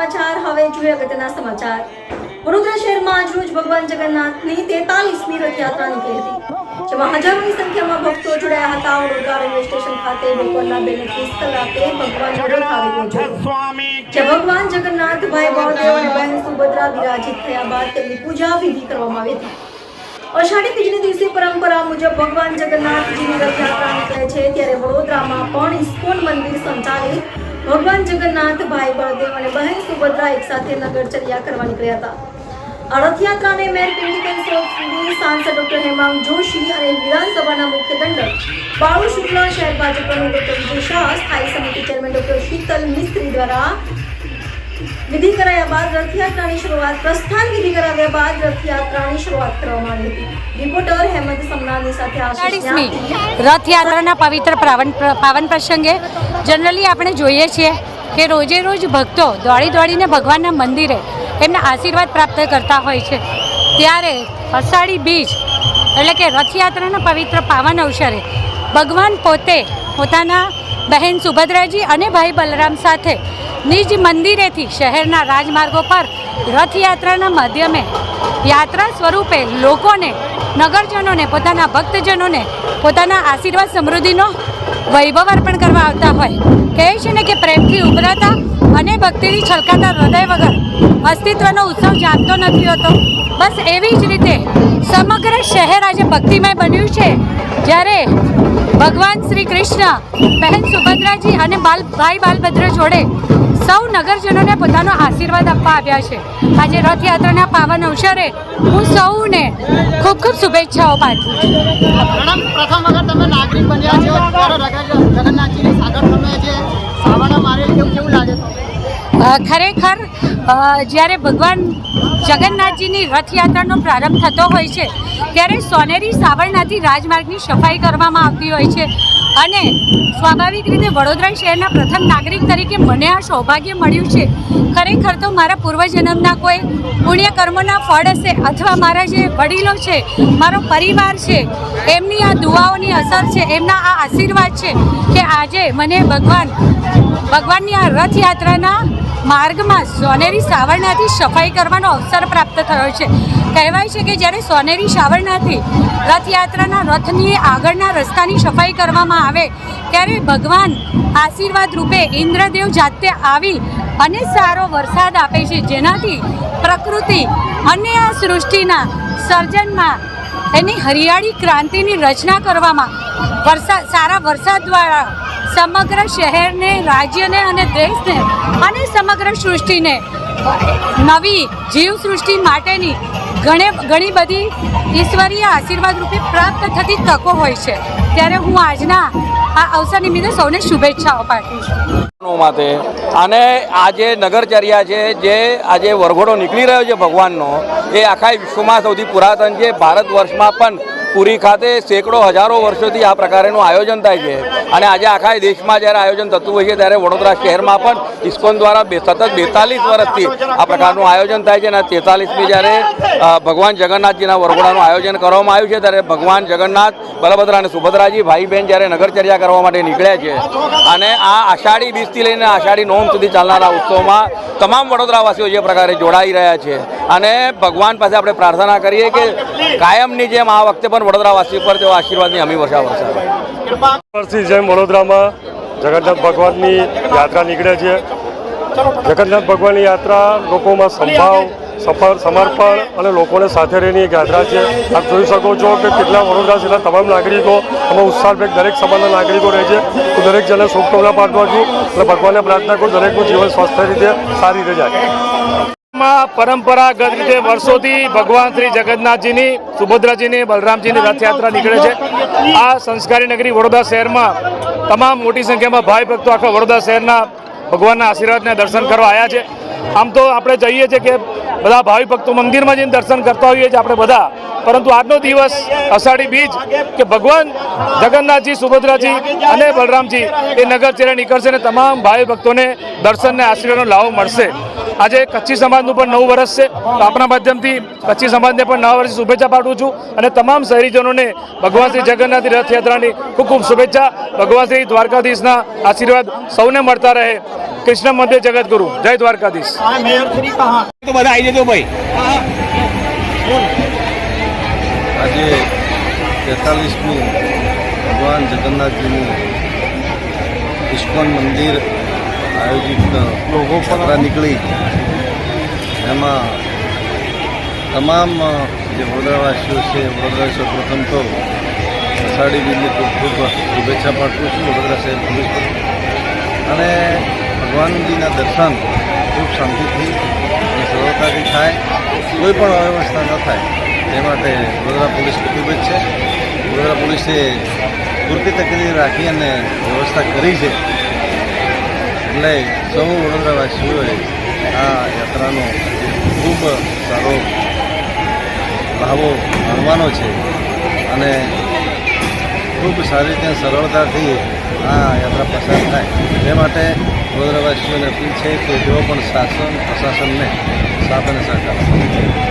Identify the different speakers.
Speaker 1: સમાચાર હવે જોઈએ અગત્યના સમાચાર। વડોદરા શહેરમાં આજરોજ ભગવાન જગન્નાથની 43મી રથયાત્રા નીકળી હતી, જેમાં હજારોની સંખ્યામાં ભક્તો જોડાયા હતા। વડોદરા રેલવે સ્ટેશન ખાતે બપોરના 2:30 કલાકે ભગવાનનો રથ આવી પહોંચ્યો, જે ભગવાન જગન્નાથ, ભાઈ બળદેવ અને બહેન સુભદ્રા વિરાજિત થયા બાદ તેમની પૂજા વિધિ કરવામાં આવી હતી। અષાઢી બીજને દિવસે પરંપરા મુજબ ભગવાન જગન્નાથજીની રથયાત્રા નીકળે છે, ત્યારે વડોદરામાં પણ ઇસ્કોન મંદિર સંચાલિત ભગવાન જગન્નાથ, ભાઈ બળદેવ અને બહેન સુભદ્રા એક સાથે નગરચર્યા કરવા નીકળ્યા હતા। આ રથયાત્રાને મેયર પિંકી સોની, સાંસદ ડોક્ટર હેમાંગ જોશી અને વિધાનસભાના મુખ્ય દંડક બાળુ શુક્લા, શહેર ભાજપ પ્રમુખ ડોક્ટર વિજય શાહ, સ્થાયી સમિતિ ચેરમેન ડોક્ટર શીતલ મિસ્ત્રી દ્વારા વિધિ કરાયા બાદ રથયાત્રાની શરૂઆત પ્રસ્થાન વિધિ કરાવ્યા બાદ રથયાત્રાની શરૂઆત કરવામાં આવી હતી। રિપોર્ટર હેમંત સમનાની સાથે આશીષ।
Speaker 2: રથયાત્રાના પવિત્ર પાવન પ્રસંગે જનરલી આપણે જોઈએ છીએ કે રોજે રોજ ભક્તો દોડીને ભગવાનના મંદિરે એમના આશીર્વાદ પ્રાપ્ત કરતા હોય છે, ત્યારે અષાઢી બીજ એટલે કે રથયાત્રાના પવિત્ર પાવન અવસરે ભગવાન પોતે પોતાના બહેન સુભદ્રાજી અને ભાઈ બલરામ સાથે નિજ મંદિરેથી શહેરના રાજમાર્ગો પર રથયાત્રાના માધ્યમે યાત્રા સ્વરૂપે લોકોને, નગરજનોને, પોતાના ભક્તજનોને પોતાના આશીર્વાદ સમૃદ્ધિનો વૈભવ અર્પણ કરવા આવતા હોય। કહે છે ને કે પ્રેમથી ઉભરાતા અને ભક્તિથી છલકાતા હૃદય વગર અસ્તિત્વનો ઉત્સવ જામતો નથી હોતો। બસ એવી જ રીતે સમગ્ર શહેર આજે ભક્તિમય બન્યું છે, જ્યારે ભગવાન શ્રી કૃષ્ણ, બહેન સુભદ્રાજી અને ભાઈ બાલભદ્ર જોડે સૌ નગરજનોને પોતાનો આશીર્વાદ આપવા આવ્યા છે। આજે રથયાત્રાના પાવન અવસરે હું સૌને ખૂબ ખૂબ શુભેચ્છાઓ પાઠવું છું।
Speaker 3: પ્રથમ વખત તમે નાગરિક બન્યા છો, જગન્નાથજીની સાગર તમે જે સાવરણા મારે કેવું લાગે?
Speaker 2: ખરેખર જ્યારે ભગવાન જગન્નાથજીની રથયાત્રાનો પ્રારંભ થતો હોય છે, ત્યારે સોનેરી સાવરણાથી રાજમાર્ગની સફાઈ કરવામાં આવતી હોય છે, અને સ્વાભાવિક રીતે વડોદરા શહેરના પ્રથમ નાગરિક તરીકે મને આ સૌભાગ્ય મળ્યું છે। ખરેખર તો મારા પૂર્વજન્મના કોઈ પુણ્યકર્મોના ફળ હશે, અથવા મારા જે વડીલો છે, મારો પરિવાર છે, એમની આ દુઆઓની અસર છે, એમના આ આશીર્વાદ છે કે આજે મને ભગવાનની આ રથયાત્રાના માર્ગમાં સોનેરી સાવરણાથી સફાઈ કરવાનો અવસર પ્રાપ્ત થયો છે। કહેવાય છે કે જ્યારે સોનેરી સાવરણાથી રથયાત્રાના રથની આગળના રસ્તાની સફાઈ કરવામાં આવે, ત્યારે ભગવાન આશીર્વાદ રૂપે ઇન્દ્રદેવ જાતે આવી અને સારો વરસાદ આપે છે, જેનાથી પ્રકૃતિ અને આ સૃષ્ટિના સર્જનમાં એની હરિયાળી ક્રાંતિની રચના કરવામાં સારા વરસાદ દ્વારા સમગ્ર શહેરને, રાજ્યને અને દેશને અને સમગ્ર સૃષ્ટિને નવી જીવસૃષ્ટિ માટેની ઘણી બધી ઈશ્વરીય આશીર્વાદ રૂપે પ્રાપ્ત થતી તકો હોય છે। ત્યારે હું આજના આ અવસર નિમિત્તે સૌને શુભેચ્છાઓ પાઠવું છું।
Speaker 4: માટે અને આજે નગરચર્યા છે, જે આજે વરઘોડો નીકળી રહ્યો છે ભગવાનનો, એ આખા વિશ્વમાં સૌથી પુરાતન છે। ભારત વર્ષમાં પણ પુરી ખાતે સેંકડો હજારો વર્ષોથી આ પ્રકારનું આયોજન થાય છે, અને આજે આખા દેશમાં જ્યારે આયોજન થતું હોય છે, ત્યારે વડોદરા શહેરમાં પણ ઇસ્કોન દ્વારા સતત 42 વર્ષથી આ પ્રકારનું આયોજન થાય છે। અને 43મી જ્યારે ભગવાન જગન્નાથજીના વરઘોડાનું આયોજન કરવામાં આવ્યું છે, ત્યારે ભગવાન જગન્નાથ, બલભદ્ર અને સુભદ્રાજી ભાઈ બહેન જ્યારે નગરચર્યા કરવા માટે નીકળ્યા છે, અને આ આષાઢી બીજથી લઈને આષાઢી નોમ સુધી ચાલનારા ઉત્સવમાં તમામ વડોદરાવાસીઓ જે પ્રકારે જોડાઈ રહ્યા છે, અને ભગવાન પાસે આપણે પ્રાર્થના કરીએ કે કાયમની જેમ આ વખતે પણ વડોદરાવાસી પર તેઓ આશીર્વાદની હમી વર્ષા વરસાવે।
Speaker 5: જેમ વડોદરામાં જગન્નાથ ભગવાનની યાત્રા નીકળે છે, જગન્નાથ ભગવાનની યાત્રા લોકોમાં સમર્પણ અને લોકોને સાથે રહીને એક યાત્રા છે। આપ જોઈ શકો છો કે કેટલા વડોદરા શહેરના તમામ નાગરિકો, અમે ઉત્સાહભેર દરેક સમાજના નાગરિકો રહે છે। હું દરેક જણને શુભકામના પાઠવું છું અને ભગવાનને પ્રાર્થના કરું દરેકનું જીવન સ્વસ્થ રીતે સારી રીતે જાય।
Speaker 6: પરંપરાગત રીતે વર્ષોથી ભગવાન શ્રી જગન્નાથજીની, સુભદ્રાજીની, બલરામજીની રથયાત્રા નીકળે છે। આ સંસ્કારી નગરી વડોદરા શહેરમાં તમામ મોટી સંખ્યામાં ભાઈ ભક્તો આખા વડોદરા શહેરના ભગવાનના આશીર્વાદને દર્શન કરવા આવ્યા છે। આમ તો આપણે જઈએ છીએ કે બધા ભાવિ ભક્તો મંદિરમાં જઈને દર્શન કરતા હોઈએ છીએ આપણે બધા, પરંતુ આજનો દિવસ અષાઢી બીજ કે ભગવાન જગન્નાથજી, સુભદ્રાજી અને બલરામજી એ નગરચર્યા નીકળશે અને તમામ ભાવિ ભક્તોને દર્શનને આશીર્વાદનો લાવો મળશે. આજે કચ્છી સમાજનું પણ નવું વર્ષ છે, તો આપણા માધ્યમથી કચ્છી સમાજને પણ નવા વર્ષની શુભેચ્છા પાઠવું છું અને તમામ શહેરીજનોને ભગવાન શ્રી જગન્નાથની રથયાત્રાની ખૂબ ખૂબ શુભેચ્છા. ભગવાન શ્રી દ્વારકાધીશના આશીર્વાદ સૌને મળતા રહે. કૃષ્ણ મંદિર જગતગુરુ, જય દ્વારકાધીશ.
Speaker 4: તો બધા આવી જજો ભાઈ.
Speaker 7: આજે 43મી ભગવાન જગન્નાથજીનું ઇસ્કોન મંદિર આયોજિત યાત્રા નીકળી, એમાં તમામ જે વડોદરાવાસીઓ છે, વડોદરાવાસીઓ પ્રથમ તો અષાઢી બીજની ખૂબ ખૂબ શુભેચ્છા પાઠવું છું વડોદરા શહેર પોલીસ પર, અને ભગવાનજીના દર્શન ખૂબ શાંતિથી અને સરળતાથી થાય, કોઈ પણ અવ્યવસ્થા ન થાય તે માટે વડોદરા પોલીસ કટિબદ્ધ છે. વડોદરા પોલીસે પૂરતી તકેદારી રાખી અને વ્યવસ્થા કરી છે, એટલે સૌ વડોદરાવાસીઓએ આ યાત્રાનો ખૂબ સારો લાભો માણવાનો છે અને ખૂબ સારી રીતે સરળતાથી આ યાત્રા પસાર થાય તે માટે વડોદરાવાસીઓને અપીલ છે કે તેઓ પણ શાસન પ્રશાસનને સાથ અને સહકાર આપે.